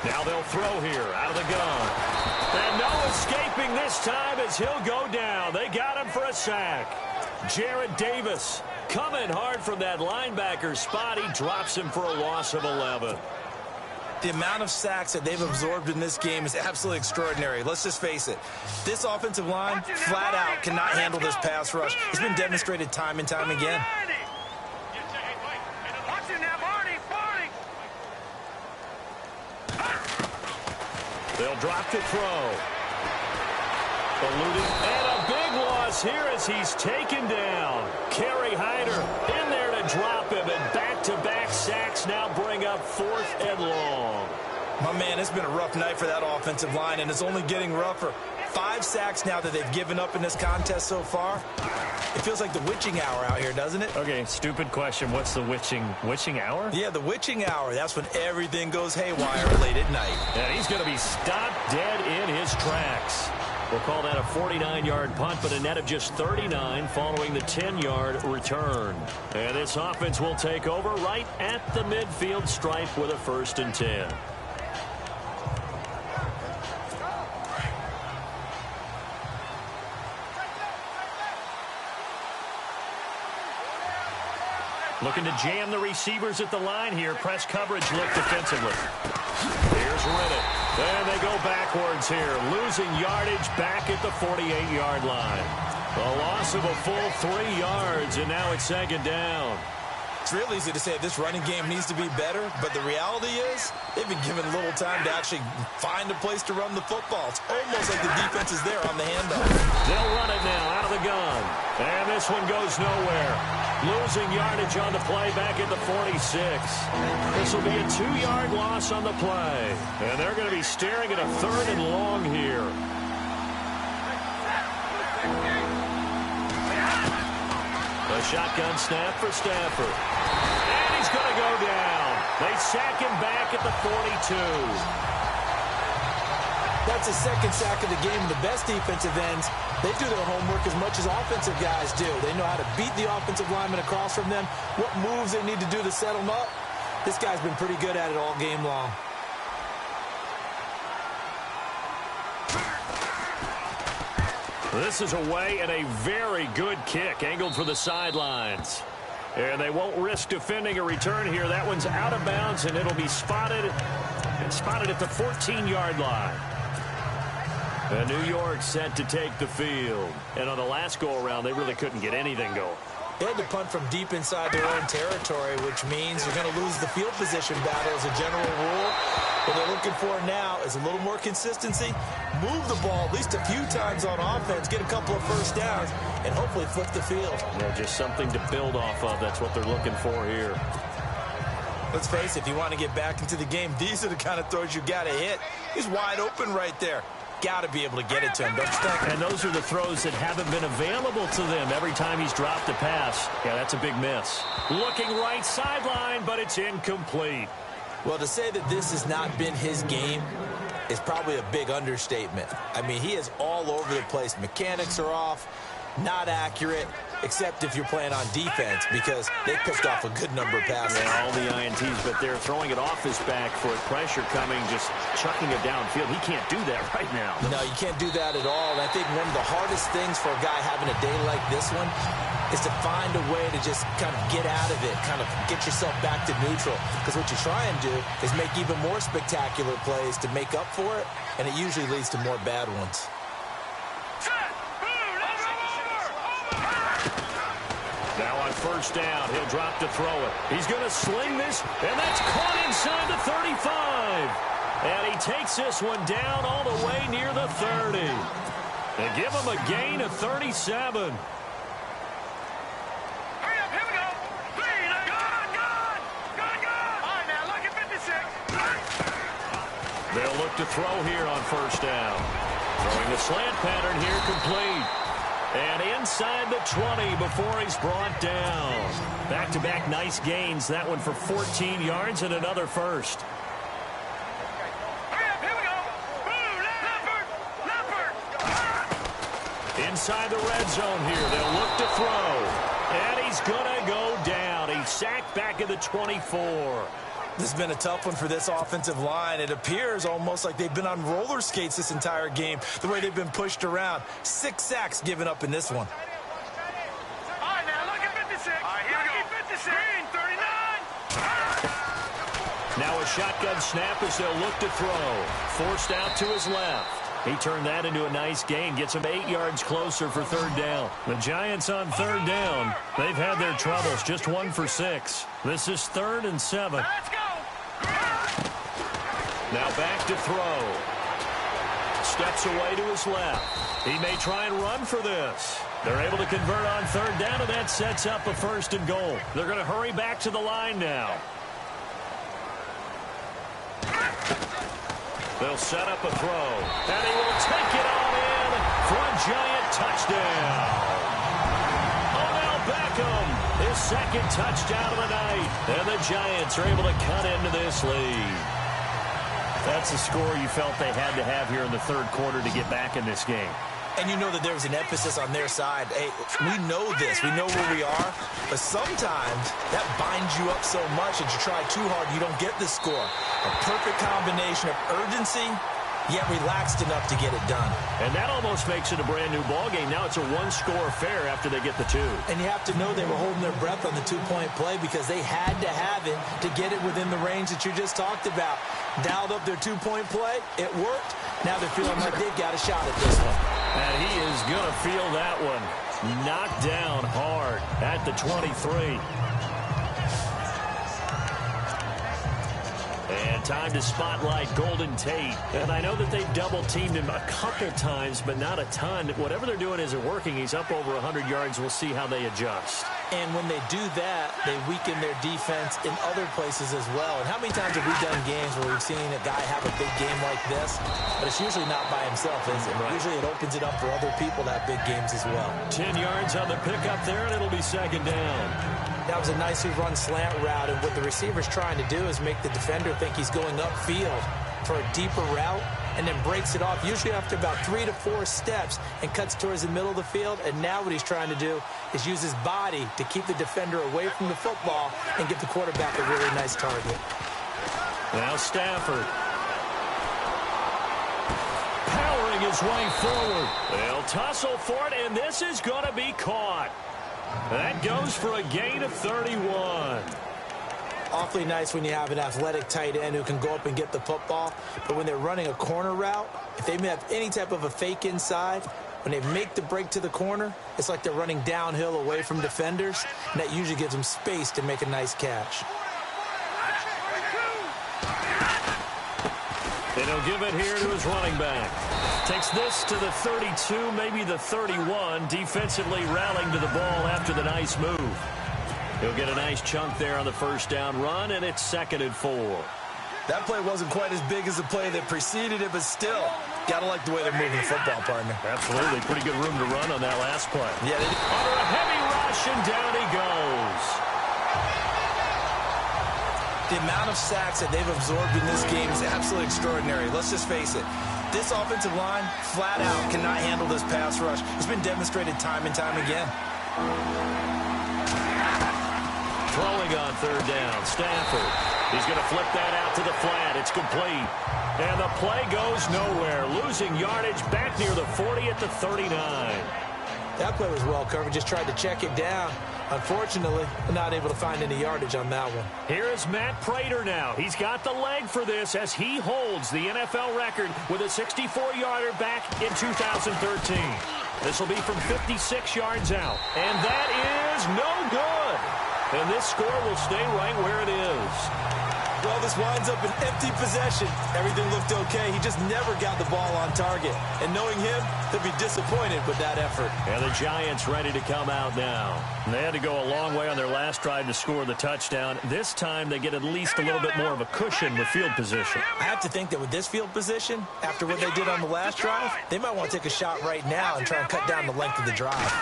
Now they'll throw here out of the gun. And no escaping this time as he'll go down. They got him for a sack. Jared Davis coming hard from that linebacker spot. He drops him for a loss of 11. The amount of sacks that they've absorbed in this game is absolutely extraordinary. Let's just face it. This offensive line, flat out, cannot handle this pass rush. It's been demonstrated time and time again. They'll drop to throw. Eluding, and a big loss here as he's taken down. Kerry Hyder in there to drop him, and back-to-back sacks now bring up 4th and long. My man, it's been a rough night for that offensive line, and it's only getting rougher. 5 sacks now that they've given up in this contest so far. It feels like the witching hour out here, doesn't it? Okay, stupid question. What's the witching hour? Yeah, the witching hour. That's when everything goes haywire late at night. And he's going to be stopped dead in his tracks. We'll call that a 49-yard punt, but a net of just 39 following the 10-yard return. And this offense will take over right at the midfield stripe with a 1st and 10. Looking to jam the receivers at the line here. Press coverage look defensively. Here's Riddick. And they go backwards here. Losing yardage back at the 48-yard line. A loss of a full 3 yards, and now it's 2nd down. It's real easy to say this running game needs to be better, but the reality is they've been given little time to actually find a place to run the football. It's almost like the defense is there on the handoff. They'll run it now out of the gun. And this one goes nowhere. Losing yardage on the play back at the 46. This will be a 2-yard loss on the play. And they're going to be staring at a 3rd and long here. A shotgun snap for Stafford. And he's going to go down. They sack him back at the 42. That's the 2nd sack of the game. The best defensive ends, they do their homework as much as offensive guys do. They know how to beat the offensive lineman across from them, what moves they need to do to set them up. This guy's been pretty good at it all game long. This is away and a very good kick angled for the sidelines. And they won't risk defending a return here. That one's out of bounds, and it'll be spotted at the 14-yard line. And New York set to take the field. And on the last go-around, they really couldn't get anything going. They had to punt from deep inside their own territory, which means you're going to lose the field position battle as a general rule. What they're looking for now is a little more consistency, move the ball at least a few times on offense, get a couple of 1st downs, and hopefully flip the field. Yeah, just something to build off of. That's what they're looking for here. Let's face it, if you want to get back into the game, these are the kind of throws you got to hit. He's wide open right there. Got to be able to get it to him, don't you think? And those are the throws that haven't been available to them every time he's dropped a pass. Yeah, that's a big miss. Looking right sideline, but it's incomplete. Well, to say that this has not been his game is probably a big understatement. I mean, he is all over the place. Mechanics are off, not accurate, except if you're playing on defense, because they picked off a good number of passes. Yeah, all the INTs, but they're throwing it off his back for pressure coming, just chucking it downfield. He can't do that right now. No, you can't do that at all. And I think one of the hardest things for a guy having a day like this one is to find a way to just kind of get out of it, kind of get yourself back to neutral. Because what you try and do is make even more spectacular plays to make up for it, and it usually leads to more bad ones. Now on 1st down, he'll drop to throw it. He's going to sling this, and that's caught inside the 35. And he takes this one down all the way near the 30. They give him a gain of 37. They'll look to throw here on 1st down. Throwing the slant pattern here complete. And inside the 20 before he's brought down. Back-to-back nice gains. That one for 14 yards and another 1st. Inside the red zone here. They'll look to throw. And he's going to go down. He's sacked back at the 24. This has been a tough one for this offensive line. It appears almost like they've been on roller skates this entire game, the way they've been pushed around. 6 sacks given up in this one. All right, now look at 56. All right, here we go. 56. Green, 39. Now a shotgun snap as they'll look to throw. Forced out to his left. He turned that into a nice gain. Gets him 8 yards closer for 3rd down. The Giants on 3rd down. They've had their troubles. Just 1 for 6. This is 3rd and 7. Let's go. Now back to throw. Steps away to his left. He may try and run for this. They're able to convert on 3rd down, and that sets up a 1st and goal. They're going to hurry back to the line now. They'll set up a throw, and he will take it on in for a Giant touchdown. Odell Beckham, his 2nd touchdown of the night, and the Giants are able to cut into this lead. That's the score you felt they had to have here in the 3rd quarter to get back in this game. And you know that there's an emphasis on their side. Hey, we know this. We know where we are. But sometimes that binds you up so much that you try too hard, you don't get the score. A perfect combination of urgency, yet relaxed enough to get it done. And that almost makes it a brand-new ballgame. Now it's a 1-score affair after they get the 2. And you have to know they were holding their breath on the 2-point play because they had to have it to get it within the range that you just talked about. Dialed up their 2-point play. It worked. Now they're feeling like they've got a shot at this one. And he is going to feel that one. Knocked down hard at the 23. And time to spotlight Golden Tate. And I know that they've double-teamed him a couple times, but not a ton. Whatever they're doing isn't working. He's up over 100 yards. We'll see how they adjust. And when they do that, they weaken their defense in other places as well. And how many times have we done games where we've seen a guy have a big game like this? But it's usually not by himself, is it? Right. Usually it opens it up for other people to have big games as well. 10 yards on the pickup there, and it'll be 2nd down. That was a nicely run slant route, and what the receiver's trying to do is make the defender think he's going upfield for a deeper route, and then breaks it off, usually after about 3 to 4 steps, and cuts towards the middle of the field. And now what he's trying to do is use his body to keep the defender away from the football and give the quarterback a really nice target. Now Stafford. Powering his way forward. They'll tussle for it, and this is going to be caught. That goes for a gain of 31. Awfully nice when you have an athletic tight end who can go up and get the football. But when they're running a corner route, if they have any type of a fake inside, when they make the break to the corner, it's like they're running downhill away from defenders, and that usually gives them space to make a nice catch. And he'll give it here to his running back. Takes this to the 32, maybe the 31, defensively rallying to the ball after the nice move. He'll get a nice chunk there on the 1st down run, and it's 2nd and 4. That play wasn't quite as big as the play that preceded it, but still, got to like the way they're moving the football, partner. Absolutely. Pretty good room to run on that last play. Yeah, under a heavy rush, and down he goes. The amount of sacks that they've absorbed in this game is absolutely extraordinary. Let's just face it. This offensive line, flat out, cannot handle this pass rush. It's been demonstrated time and time again. Throwing on 3rd down, Stafford. He's going to flip that out to the flat. It's complete. And the play goes nowhere. Losing yardage back near the 40 at the 39. That play was well covered. Just tried to check it down. Unfortunately, not able to find any yardage on that one. Here is Matt Prater now. He's got the leg for this as he holds the NFL record with a 64-yarder back in 2013. This will be from 56 yards out. And that is no good. And this score will stay right where it is. Well, this winds up an empty possession. Everything looked okay. He just never got the ball on target. And knowing him, he'll be disappointed with that effort. And the Giants ready to come out now. And they had to go a long way on their last drive to score the touchdown. This time, they get at least a little bit more of a cushion with field position. I have to think that with this field position, after what they did on the last drive, they might want to take a shot right now and try and cut down the length of the drive.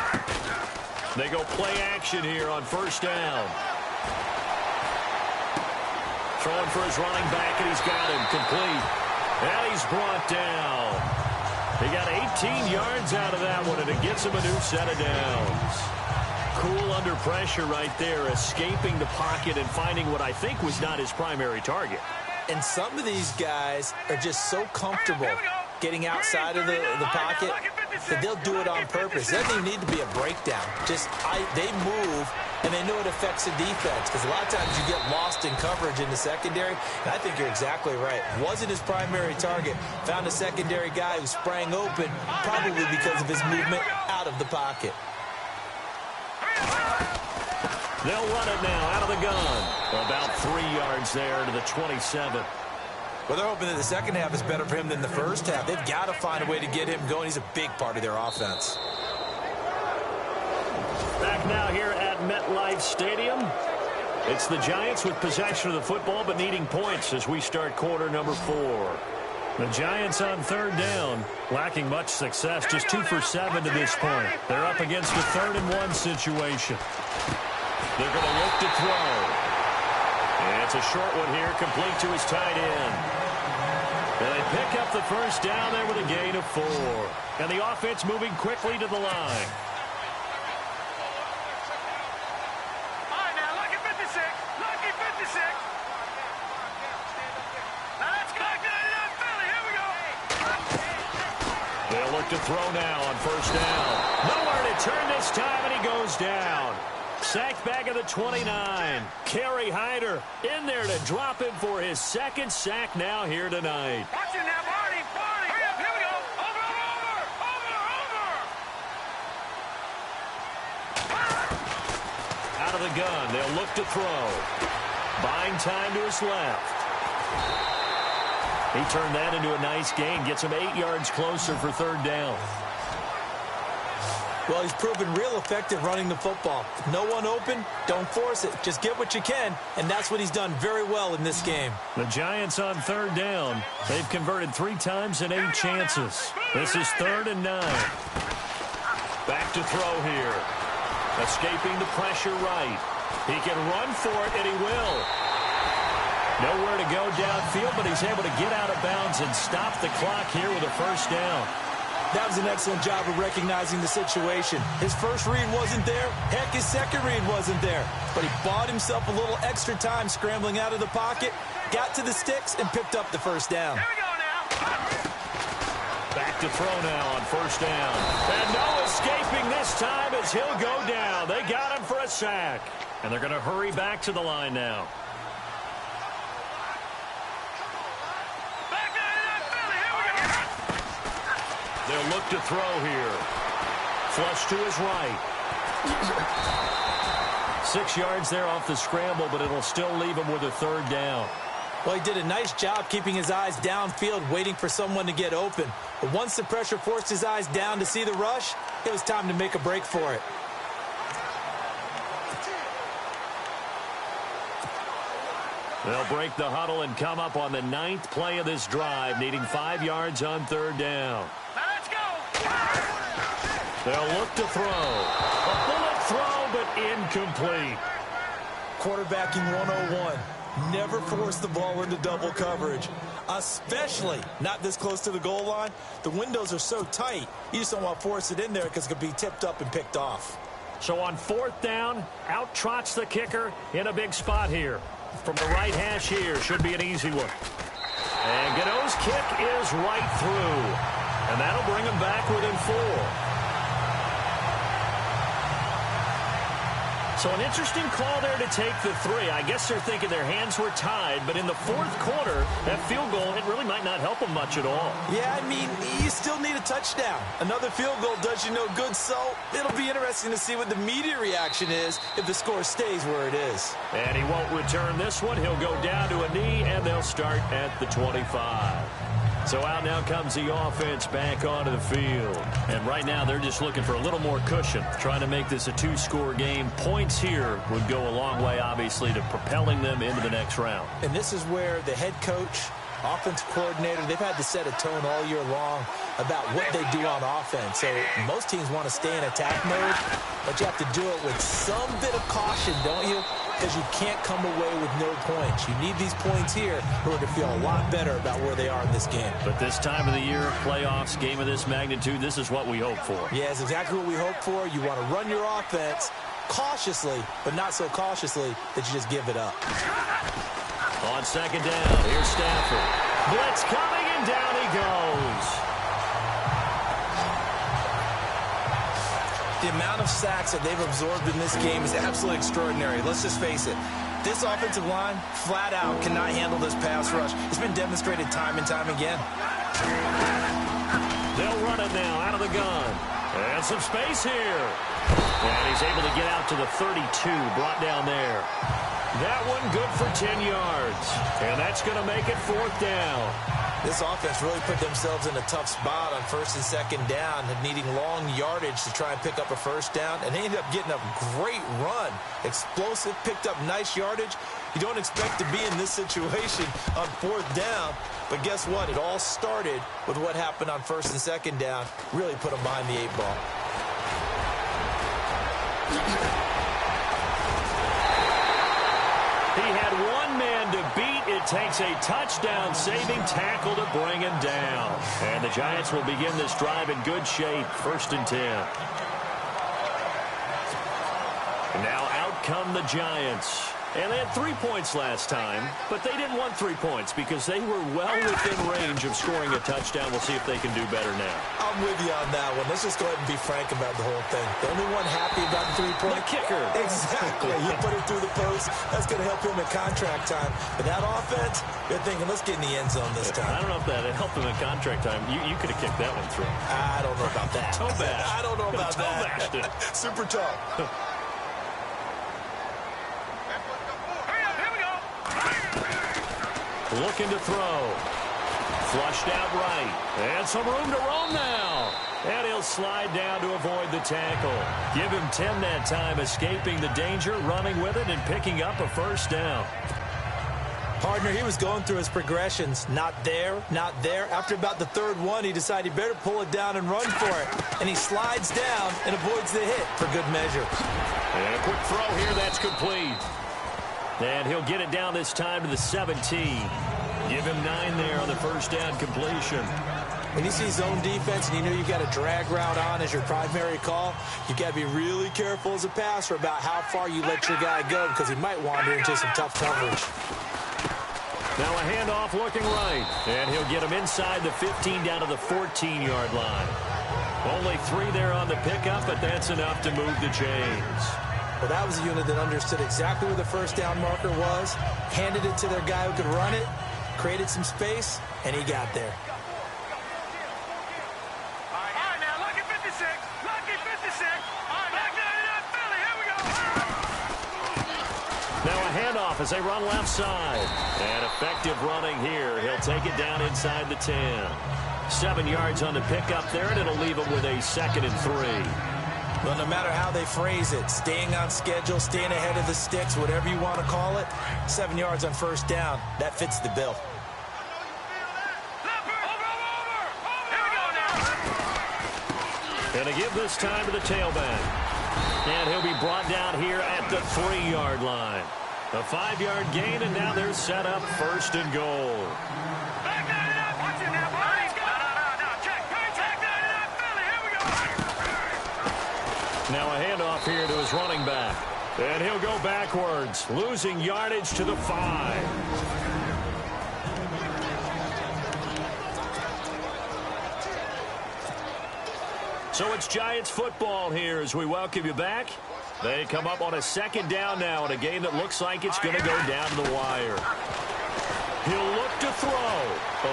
They go play action here on 1st down. Throwing for his running back, and he's got him complete. And he's brought down. He got 18 yards out of that one, and it gets him a new set of downs. Cool under pressure right there, escaping the pocket and finding what I think was not his primary target. And some of these guys are just so comfortable getting outside of the pocket that they'll do it on purpose. It doesn't even need to be a breakdown. They move, and they know it affects the defense, because a lot of times you get lost in coverage in the secondary, and I think you're exactly right. Wasn't his primary target. Found a secondary guy who sprang open, probably because of his movement out of the pocket. They'll run it now out of the gun. About 3 yards there to the 27. Well, they're hoping that the second half is better for him than the first half. They've got to find a way to get him going. He's a big part of their offense. Back now here at MetLife Stadium. It's the Giants with possession of the football but needing points as we start quarter number 4. The Giants on third down, lacking much success, just 2 for 7 to this point. They're up against a 3rd and 1 situation. They're going to look to throw. And it's a short one here, complete to his tight end. And they pick up the first down there with a gain of 4. And the offense moving quickly to the line. All right, now, lucky 56. Lucky 56. Now, let's go back to that Philly. Here we go. They'll look to throw now on first down. Nowhere to turn this time, and he goes down. Sacked back at the 29. Kerry Hyder in there to drop him for his 2nd sack now here tonight. Watch it now, Barney. Barney. Hurry up. Here we go. Over. Out of the gun, they'll look to throw. Buying time to his left. He turned that into a nice gain. Gets him 8 yards closer for 3rd down. Well, he's proven real effective running the football. No one open, don't force it. Just get what you can, and that's what he's done very well in this game. The Giants on 3rd down. They've converted 3 times in 8 chances. This is 3rd and 9. Back to throw here. Escaping the pressure right. He can run for it, and he will. Nowhere to go downfield, but he's able to get out of bounds and stop the clock here with a first down. That was an excellent job of recognizing the situation. His first read wasn't there. Heck, his second read wasn't there. But he bought himself a little extra time scrambling out of the pocket, got to the sticks, and picked up the first down. Here we go now. Back to throw now on first down. And no escaping this time as he'll go down. They got him for a sack. And they're going to hurry back to the line now. They'll look to throw here. Flush to his right. 6 yards there off the scramble, but it'll still leave him with a 3rd down. Well, he did a nice job keeping his eyes downfield, waiting for someone to get open. But once the pressure forced his eyes down to see the rush, it was time to make a break for it. They'll break the huddle and come up on the 9th play of this drive, needing 5 yards on 3rd down. Now let's go. They'll look to throw. A bullet throw, but incomplete. Quarterbacking 101. Never force the ball into double coverage, especially not this close to the goal line. The windows are so tight, you just don't want to force it in there because it could be tipped up and picked off. So on 4th down, out trots the kicker in a big spot here. From the right hash here, should be an easy one. And Godot's kick is right through. And that'll bring him back within 4. So an interesting call there to take the 3. I guess they're thinking their hands were tied, but in the 4th quarter, that field goal, it really might not help them much at all. Yeah, I mean, you still need a touchdown. Another field goal does you no good, so it'll be interesting to see what the media reaction is if the score stays where it is. And he won't return this one. He'll go down to a knee, and they'll start at the 25. So out now comes the offense back onto the field. And right now they're just looking for a little more cushion, trying to make this a 2-score game. Points here would go a long way, obviously, to propelling them into the next round. And this is where the head coach, offensive coordinator, they've had to set a tone all year long about what they do on offense. So most teams want to stay in attack mode, but you have to do it with some bit of caution, don't you? Because you can't come away with no points. You need these points here in order to feel a lot better about where they are in this game. But this time of the year, playoffs, game of this magnitude, this is what we hope for. Yeah, it's exactly what we hope for. You want to run your offense, cautiously, but not so cautiously that you just give it up. On second down, here's Stafford. Blitz coming, and down he goes. The amount of sacks that they've absorbed in this game is absolutely extraordinary. Let's just face it. This offensive line, flat out, cannot handle this pass rush. It's been demonstrated time and time again. They'll run it now out of the gun. And some space here. And he's able to get out to the 32, brought down there. That one good for 10 yards. And that's going to make it fourth down. This offense really put themselves in a tough spot on first and second down, needing long yardage to try and pick up a first down, and they ended up getting a great run. Explosive, picked up nice yardage. You don't expect to be in this situation on fourth down, but guess what? It all started with what happened on first and second down. Really put them behind the 8 ball. He had one man to beat. It takes a touchdown-saving tackle to bring him down. And the Giants will begin this drive in good shape, 1st and 10. And now out come the Giants. And they had 3 points last time, but they didn't want 3 points because they were well within range of scoring a touchdown. We'll see if they can do better now. I'm with you on that one. Let's just go ahead and be frank about the whole thing. The only one happy about the 3-point? The kicker. Exactly. He put it through the post. That's going to help him in contract time. But that offense, they're thinking, let's get in the end zone this time. I don't know if that helped him in contract time. You could have kicked that one through. I don't know about that. Toe bash. I don't know about that. Toe bashed it. Super tough. Looking to throw. Flushed out right. And some room to roam now. And he'll slide down to avoid the tackle. Give him 10 that time, escaping the danger, running with it, and picking up a first down. Partner, he was going through his progressions. Not there, not there. After about the third one, he decided he better pull it down and run for it. And he slides down and avoids the hit for good measure. And a quick throw here, that's complete. And he'll get it down this time to the 17. Give him 9 there on the first down completion. When you see zone defense and you know you've got a drag route on as your primary call, you've got to be really careful as a passer about how far you let your guy go because he might wander into some tough coverage. Now a handoff looking right. And he'll get him inside the 15 down to the 14-yard line. Only 3 there on the pickup, but that's enough to move the chains. Well, that was a unit that understood exactly where the first down marker was, handed it to their guy who could run it, created some space, and he got there. All right, now, lucky 56. Lucky 56. All right, back 99 Philly. Here we go. Now a handoff as they run left side. And effective running here. He'll take it down inside the 10. 7 yards on the pickup there, and it'll leave him with a 2nd and 3. Well, no matter how they phrase it, staying on schedule, staying ahead of the sticks, whatever you want to call it, 7 yards on first down, that fits the bill. Going to give this time to the tailback. And he'll be brought down here at the 3-yard line. A 5-yard gain, and now they're set up 1st and goal. Now a handoff here to his running back. And he'll go backwards, losing yardage to the 5. So it's Giants football here as we welcome you back. They come up on a 2nd down now in a game that looks like it's going to go down to the wire. He'll look to throw,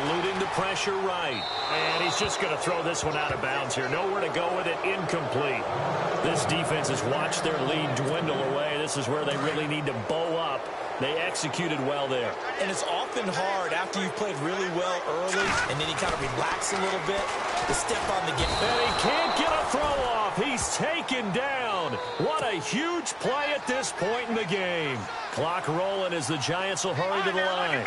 eluding the pressure right. And he's just going to throw this one out of bounds here. Nowhere to go with it, incomplete. This defense has watched their lead dwindle away. This is where they really need to bow up. They executed well there. And it's often hard after you've played really well early and then you kind of relax a little bit to step on the game. And he can't get a throw off. He's taken down. What a huge play at this point in the game. Clock rolling as the Giants will hurry to the line.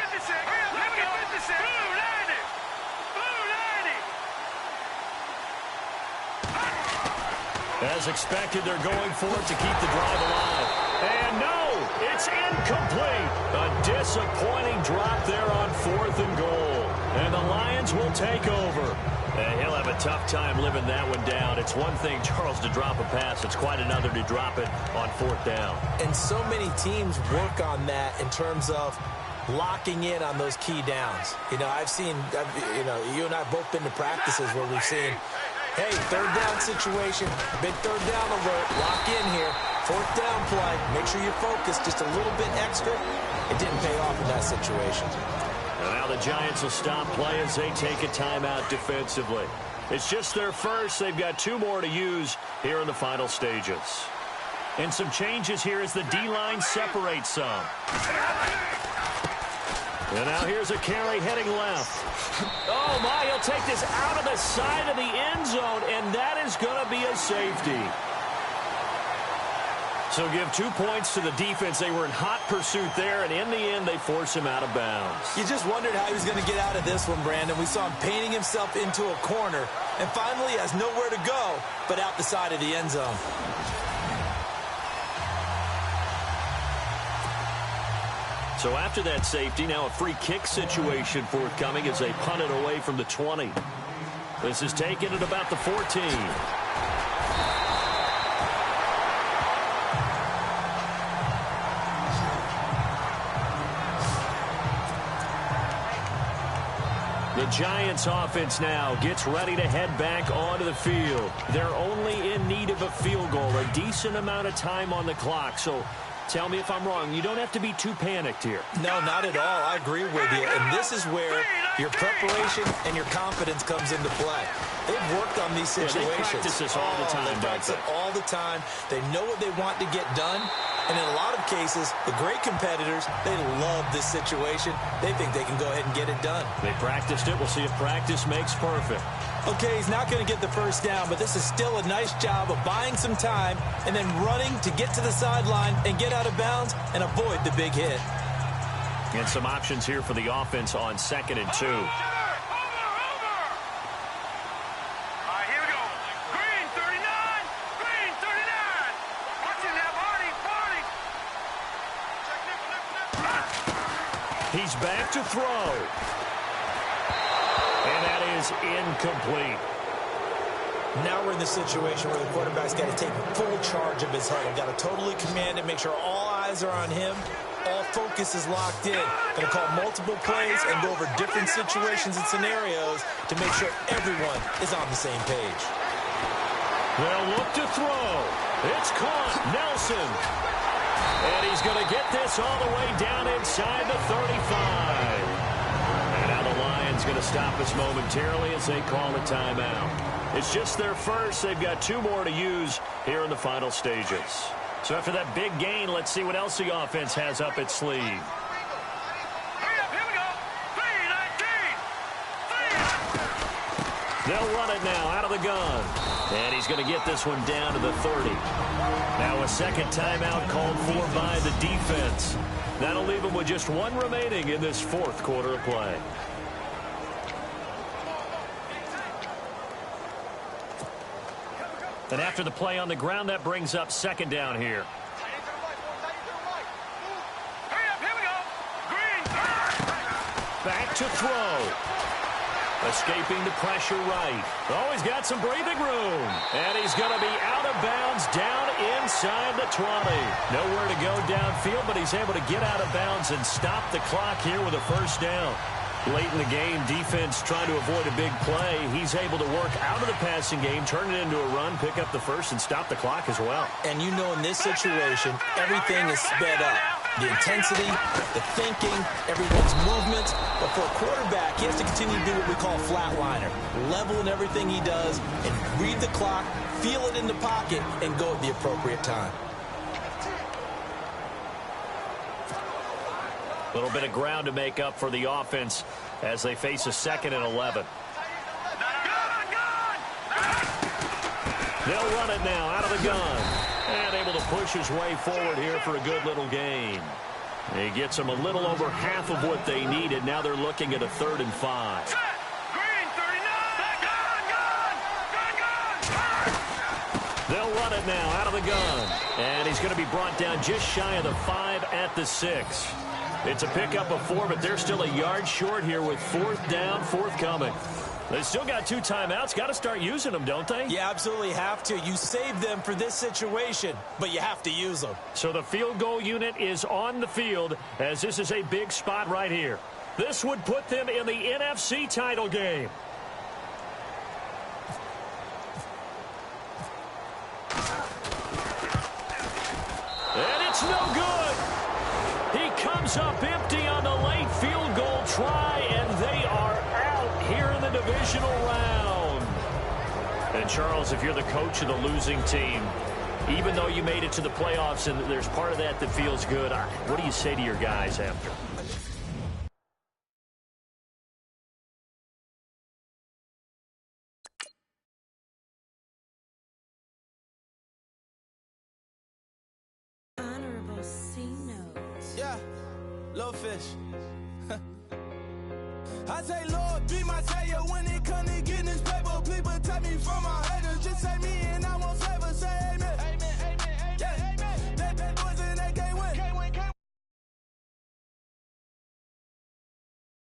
As expected, they're going for it to keep the drive alive. And no, it's incomplete. A disappointing drop there on 4th and goal. And the Lions will take over. He'll have a tough time living that one down. It's one thing, Charles, to drop a pass. It's quite another to drop it on 4th down. And so many teams work on that in terms of locking in on those key downs. You know, you and I have both been to practices where we've seen, hey, 3rd down situation, big 3rd down alert, lock in here, 4th down play, make sure you focus just a little bit extra. It didn't pay off in that situation. And now the Giants will stop play as they take a timeout defensively. It's just their first. They've got 2 more to use here in the final stages. And some changes here as the D-line separates some. And now here's a carry heading left. Oh, my, he'll take this out of the side of the end zone, and that is going to be a safety. So give 2 points to the defense. They were in hot pursuit there, and in the end, they force him out of bounds. You just wondered how he was going to get out of this one, Brandon. We saw him painting himself into a corner, and finally has nowhere to go but out the side of the end zone. So after that safety, now a free kick situation forthcoming as they punt it away from the 20. This is taken at about the 14. The Giants offense now gets ready to head back onto the field. They're only in need of a field goal, a decent amount of time on the clock. So tell me if I'm wrong. You don't have to be too panicked here. No, not at all. I agree with you. And this is where your preparation and your confidence comes into play. They've worked on these situations. They practice this all the time. They practice it all the time. They know what they want to get done. And in a lot of cases, the great competitors, they love this situation. They think they can go ahead and get it done. They practiced it. We'll see if practice makes perfect. Okay, he's not going to get the first down, but this is still a nice job of buying some time and then running to get to the sideline and get out of bounds and avoid the big hit. And some options here for the offense on 2nd and 2. He's back to throw. And that is incomplete. Now we're in the situation where the quarterback's got to take full charge of his huddle. Got to totally command it, make sure all eyes are on him. All focus is locked in. Going to call multiple plays and go over different situations and scenarios to make sure everyone is on the same page. They'll look to throw. It's caught. Nelson. And he's going to get this all the way down inside the 35. And now the Lions going to stop us momentarily as they call a timeout. It's just their first. They've got 2 more to use here in the final stages. So after that big gain, let's see what else the offense has up its sleeve. Here we go. 3-19. They'll run it now out of the gun. And he's going to get this one down to the 30. Now a second timeout called for by the defense. That'll leave them with just 1 remaining in this 4th quarter of play. And after the play on the ground, that brings up 2nd down here. Back to throw. Escaping the pressure right. Oh, he's got some breathing room. And he's going to be out of bounds down inside the 20. Nowhere to go downfield, but he's able to get out of bounds and stop the clock here with a first down. Late in the game, defense trying to avoid a big play. He's able to work out of the passing game, turn it into a run, pick up the first, and stop the clock as well. And you know in this situation, everything is sped up. The intensity, the thinking, everyone's movements. But for a quarterback, he has to continue to do what we call flatliner. Level in everything he does and read the clock, feel it in the pocket, and go at the appropriate time. A little bit of ground to make up for the offense as they face a 2nd and 11. They'll run it now out of the gun. And able to push his way forward here for a good little gain. He gets them a little over half of what they needed. Now they're looking at a 3rd and 5. They'll run it now out of the gun. And he's going to be brought down just shy of the 5 at the 6. It's a pickup of 4, but they're still a yard short here with 4th down, forthcoming. They still got 2 timeouts. Got to start using them, don't they? You absolutely have to. You save them for this situation, but you have to use them. So the field goal unit is on the field, as this is a big spot right here. This would put them in the NFC title game. And it's no good. He comes up empty on the late field goal try, and they are out here in the divisional round. And, Charles, if you're the coach of the losing team, even though you made it to the playoffs and there's part of that that feels good, what do you say to your guys after? Yeah, little fish. I say, Lord, be my savior when it comes to getting this paper. Please protect me from my haters. Just say me